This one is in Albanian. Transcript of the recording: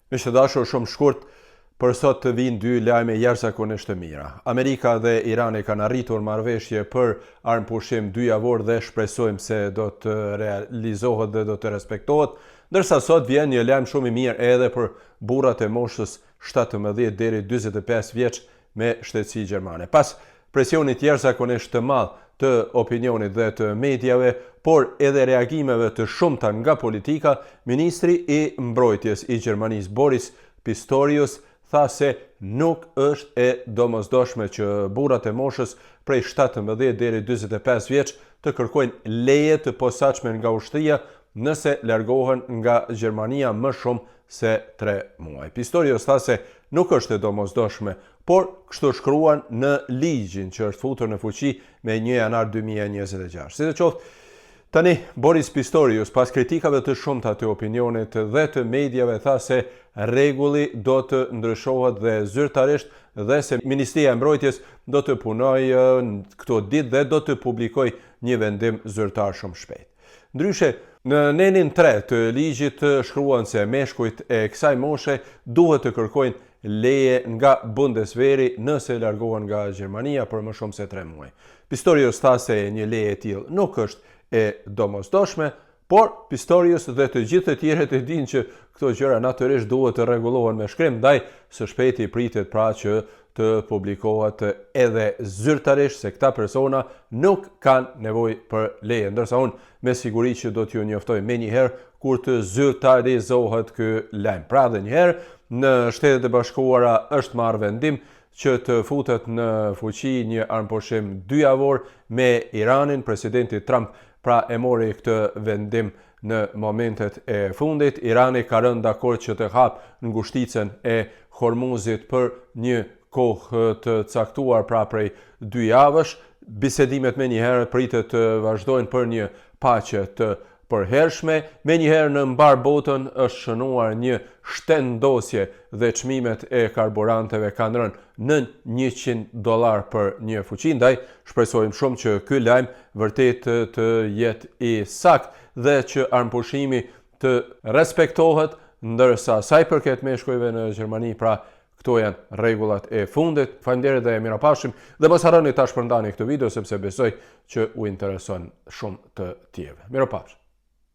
Miq të dashur, shumë shkurt, për sot të vinë dy lajme jashtëzakonisht të mira. Amerika dhe Irani kanë arritur marrëveshje për armëpushim 2 javor dhe shpresojmë se do të realizohet dhe do të respektohet, ndërsa sot vjen një lajm shumë i mirë edhe për burrat e moshës 17 deri 45 vjeç me shtetësi gjermane. Pas presionit jashtëzakonisht të madh të opinionit dhe të mediave, por edhe reagimeve të shumta nga politika, ministri i mbrojtjes i Gjermanisë Boris Pistorius tha se nuk është e domosdoshme që burrat e moshës prej 17 deri 45 vjeç të kërkojnë leje të posaçme nga ushtria nëse largohen nga Gjermania më shumë se 3 muaj. Pistorius tha se nuk është e domosdoshme, por kështu shkruan në ligjin që është futur në fuqi me 1 janar 2026. Sidoqoftë, tani Boris Pistorius, pas kritikave të shumta të opinionit dhe të mediave, tha se rregulli do të ndryshohet dhe zyrtarisht dhe se Ministria e Mbrojtjes do të punojë këto ditë dhe do të publikojë një vendim zyrtar shumë shpejt. Ndryshe, në nenin 3 të ligjit shkruan se meshkujt e kësaj moshe duhet të kërkojnë leje nga Bundeswehri nëse largohen nga Gjermania për më shumë se 3 muaj. Pistorius tha se një leje e tillë nuk është e domosdoshme, por Pistorius dhe të gjithë të tjerët e dinë që këto gjëra natyrisht duhet të rregullohen me shkrim, ndaj së shpejti pritet pra që të publikohet edhe zyrtarisht se këta persona nuk kanë nevojë për leje, ndërsa unë me siguri që do t'ju njoftoj menjëherë kur të zyrtarizohet ky lajm. Pra dhe njëherë në Shtetet e Bashkuara është marrë vendim që të futet në fuqi një armëpushim 2 javor me Iranin. Presidenti Trump pra e mori këtë vendim në momentet e fundit. Irani ka rënë dakord që të hapë ngushticën e Hormuzit për një kohë të caktuar pra prej 2 javësh. Bisedimet menjëherë pritet të vazhdojnë për një paqe të përhershme. Menjëherë në mbar botën është shënuar një shtendosje dhe çmimet e karburanteve kanë rënë në $100 për një fuqi. Ndaj shpresojmë shumë që ky lajm vërtet të jetë i saktë dhe që armëpushimi të respektohet, ndërsa sa i përket meshkujve në Gjermani, pra këto janë rregullat e fundit. Faleminderit dhe mirupafshim, dhe mos harroni ta shpërndani këtë video sepse besoj që u intereson shumë të tjerëve. Mirupafshim.